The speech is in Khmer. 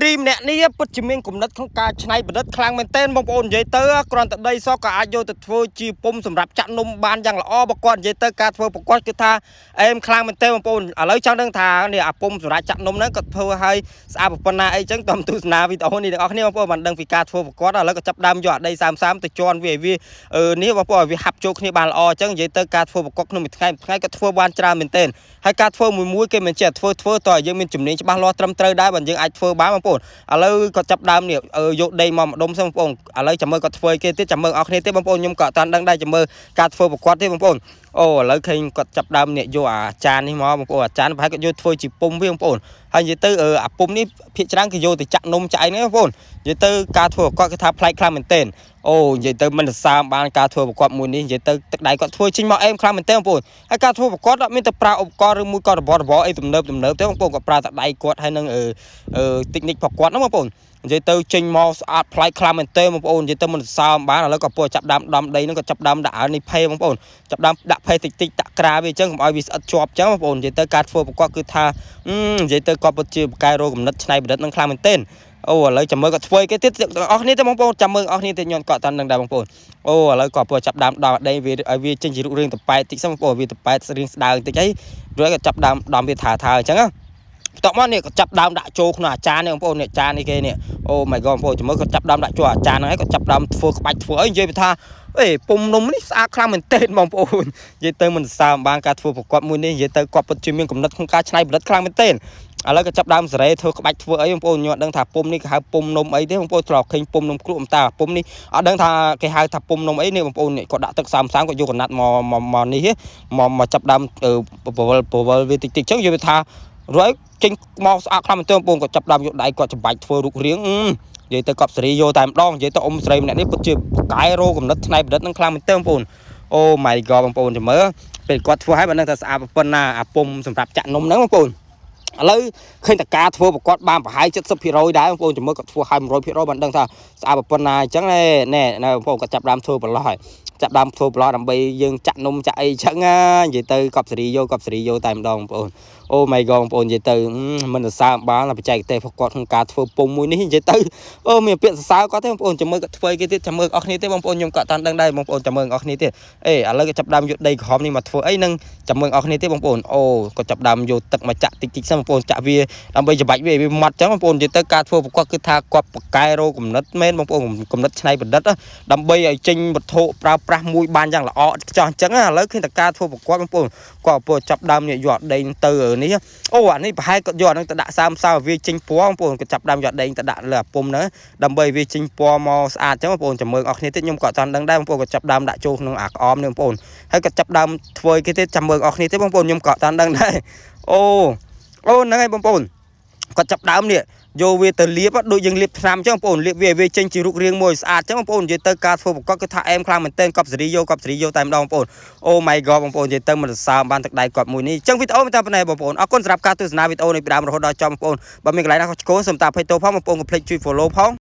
រីម្នាក់នេះពិតជាមានគំនិតក្នុងការច្នៃប្រឌិតខ្លាំងមែនទែនបងប្អូននិយាយទៅគ្រាន់តែដីសក៏អាចយកទៅធ្វើជាពុំសម្រាប់ចាក់នំបានយ៉ាងល្អបើគាត់និយាយទៅការធ្វើប្រកបគឺថាអែមខ្លាំងមែនទែនបងប្អូនឥឡូវចង់ដឹងថានេះអាពុំសម្រាប់ចាក់នំហ្នឹងគាត់ធ្វើឲ្យស្អាតប៉ុណ្ណាអីចឹងតាមទស្សនាវីដេអូនេះទាំងអស់គ្នាបងប្អូនបានដឹងពីការធ្វើប្រកបឥឡូវក៏ចាប់ដើមយកអាដី30ទៅជន់វានេះបងប្អូនឲ្យវាហាប់ចូលគ្នាបានល្អចឹងនិយាយទៅការធ្វើប្រកបក្នុងមួយថ្ងៃក៏ធ្វើបានច្រើនមែនទែនហើយការធ្វើមួយគេមិនចេះធ្វើតើយើងមានជំនាញច្បាស់លាស់ត្រឹមត្រូវដែរបើយើងអាចធ្វើបានបងប្អូនឥឡូវគាត់ចាប់ដើមនេះយកដីមកម្ដុំសិនបងប្អូនឥឡូវចាំមើលគាត់ធ្វើគេទៀតចាំមើលអស់គ្នាទេបងប្អូនខ្ញុំក៏អត់តាន់ដឹងដែរចាំមើលការធ្វើប្រកបទេបងប្អូនអូឥឡូវឃើញគាត់ចាប់ដើមនេះយកអាចាននេះមកបងប្អូនអាចានប្រហែលគាត់យកធ្វើជាពុំវាបងប្អូនហើយនិយាយទៅអាពុំនេះភាគច្រើនគេយកទៅចាក់នំចាក់អីហ្នឹងបងប្អូននិយាយទៅការធ្វើប្រកបគឺថាប្លែកខ្លាំងមែនទែនអូនិយាយទៅមិនសរសើរបានការធ្វើប្រកបមួយនេះនិយាយទៅទឹកដៃគាត់ធ្វើចេញមកអែមខ្លាំងមែនទែនបងប្អូនហើយការធ្វើប្រកបអត់មានតែប្រើឧបករណ៍ឬមួយក៏របរអីទំនើបទេបងប្អូនគាត់ប្រើតែដៃគាត់ហើយនឹងទិកនិករបស់គាត់ហ្នឹងបងប្អូននិយាយទៅចេញមកស្អាតប្លែកខ្លាំងមែនទែនបងប្អូននិយាយទៅមិនសើមបានឥឡូវក៏ពោះចាប់ដើមដំដីហ្នឹងក៏ចាប់ដើមដាក់នេះផេបងប្អូនចាប់ដើមដាក់ផេតិចដាក់ក្រាវាអញ្ចឹងកុំឲ្យវាស្អិតជាប់អញ្ចឹងបងប្អូននិយាយទៅការធ្វើប្រកបគឺថានិយាយទៅគាត់ពិតជាបកកែរោគំនិតច្នៃប្រឌិតនឹងខ្លាំងមែនទែនអូឥឡូវចាំមើលគាត់ធ្វើគេទៀតទាំងអស់គ្នាទេបងប្អូនចាំមើលអស់គ្នាទេខ្ញុំក៏អត់តាន់ដឹងដែរបងប្អូនអូឥឡូវក៏ពោះចាប់ដើមដល់ដីវាឲ្យវាចេញជារូបរាងតប៉ែតតិចសិនបងប្អូនវាតប៉ែតរាងស្ដើងតិចហើយរួចក៏ចាប់ដើមដំវាថាអញ្ចឹងបន្ទាប់មកនេះក៏ចាប់ដើមដាក់ចូលក្នុងអាចារ្យនេះបងប្អូននេះអាចារ្យនេះគេនេះអូ my god បងប្អូនចាំមើលគាត់ចាប់ដើមដាក់ចូលអាចារ្យហ្នឹងហើយគាត់ចាប់ដើមធ្វើក្បាច់ធ្វើអីនិយាយថាពុំនំនេះស្អាតខ្លាំងមែនទែនបងប្អូននិយាយទៅមិនសើមបានការធ្វើប្រកបមួយនេះនិយាយទៅគាត់ពិតជាមានគំនិតក្នុងការច្នៃប្រឌិតខ្លាំងមែនទែនឥឡូវក៏ចាប់ដើមសេរីធ្វើក្បាច់ធ្វើអីបងប្អូនខ្ញុំអត់ដឹងថាពុំនេះគេហៅពុំនំអីទេបងប្អូនធ្លាប់ឃើញពុំនំគ្រក់តាពុំនេះអត់ដឹងថាគេហៅថាពុំនំអីនេះបងប្អូននេះគាត់ដាក់ទឹក30គាត់យកកណាត់មកនេះមកចាប់ដើមពវល់វាតិចអញ្ចឹងយកថារួចចេញមកស្អាតខ្លាំងមែនទែនបងប្អូនគាត់ចាប់ដើមយកដៃគាត់ច្បាច់ធ្វើរូបរាងនិយាយទៅកប់សេរីយកតែម្ដងនិយាយទៅអ៊ំស្រីម្នាក់នេះពិតជាកែរោគំនិតច្នៃប្រឌិតនឹងខ្លាំងមែនទែនបងប្អូនអូ my god បងប្អូនចាំមើលពេលគាត់ធ្វើឲ្យបានដឹងថាស្អាតប៉ុណ្ណាអាពុំសម្រាប់ចាក់នំហ្នឹងបងប្អូនឥឡូវឃើញតែការធ្វើប្រកបបានប្រហែល 70% ដែរបងប្អូនចាំមើលគាត់ធ្វើឲ្យ 100% បានដឹងថាស្អាតប៉ុណ្ណាអញ្ចឹងណែបងប្អូនគាត់ចាប់ដើមធ្វើប្រឡោះហើយចាប់ដើមធ្វើប្រឡោះដើម្បីយើងចាក់នំចាក់អីអញ្ចឹងនិយាយទៅកប់សេរីយកតែម្ដងបងប្អូនអូ my god បងប្អូននិយាយទៅមិនសរសើរបានបច្ចេកទេសរបស់គាត់ក្នុងការធ្វើពុំមួយនេះនិយាយទៅមានពាក្យសរសើរគាត់ទេបងប្អូនចាំមើលគាត់ធ្វើគេទៀតចាំមើលអស់គ្នាទេបងប្អូនខ្ញុំក៏អត់តាន់ដឹងដែរបងប្អូនចាំមើលអស់គ្នាទេឥឡូវក៏ចាប់ដើមយកដីក្រហមនេះមកធ្វើអីនឹងចាំមើលអស់គ្នាទេបងប្អូនអូគាត់ចាប់ដើមយកទឹកមកចាក់តិចសិនបងប្អូនចាក់វាដើម្បីច្បាច់វាម៉ត់អញ្ចឹងបងប្អូននិយាយទៅការធ្វើប្រកបគឺថាគាត់បកកែរោគំនិតមែនបងប្អូនគំនិតច្នៃប្រឌិតដើម្បីឲ្យចេញវត្ថុប្រើប្រាស់មួយបានយ៉ាងល្អខ្ចោះអញ្ចឹងឥឡូវឃើញតែការធ្វើប្រកបបងប្អូនគាត់ពោះចាប់ដើមយកដីទៅនេះអូអានេះប្រហែលគាត់យកអានឹងទៅដាក់30វាចេញពណ៌បងប្អូនគាត់ចាប់ដើមយកដីទៅដាក់លើអាពុំហ្នឹងដើម្បីវាចេញពណ៌មកស្អាតអញ្ចឹងបងប្អូនចាំមើលអស់គ្នាទៀតខ្ញុំក៏អត់ដឹងដែរបងប្អូនគាត់ចាប់ដើមដាក់ចូលក្នុងអាក្អមនេះបងប្អូនហើយគាត់ចាប់ដើមធ្វើគេទៀតចាំមើលអស់គ្នាទៀតបងប្អូនខ្ញុំក៏អត់ដឹងដែរអូហ្នឹងហើយបងប្អូនគាត់ចាប់ដើមនេះយកវាទៅលាបដូចយើងលាបថ្នាំអញ្ចឹងបងប្អូនលាបវាចេញជារូបរាងមួយស្អាតអញ្ចឹងបងប្អូននិយាយទៅការធ្វើប្រកបគឺថាអែមខ្លាំងមែនទែនកប់សេរីយកតែម្ដងបងប្អូនអូ my god បងប្អូននិយាយទៅមិនសរសើរបានទឹកដៃគាត់មួយនេះអញ្ចឹងវីដេអូមិនតែប៉ុណ្ណេះបងប្អូនអរគុណសម្រាប់ការទស្សនាវីដេអូនេះពីដើមរហូតដល់ចប់បងប្អូនបើមានកន្លែងណាខុសឆ្គងសូមតាភ័យទោសផងបងប្អូនកុំភ្លេចជួយ follow ផង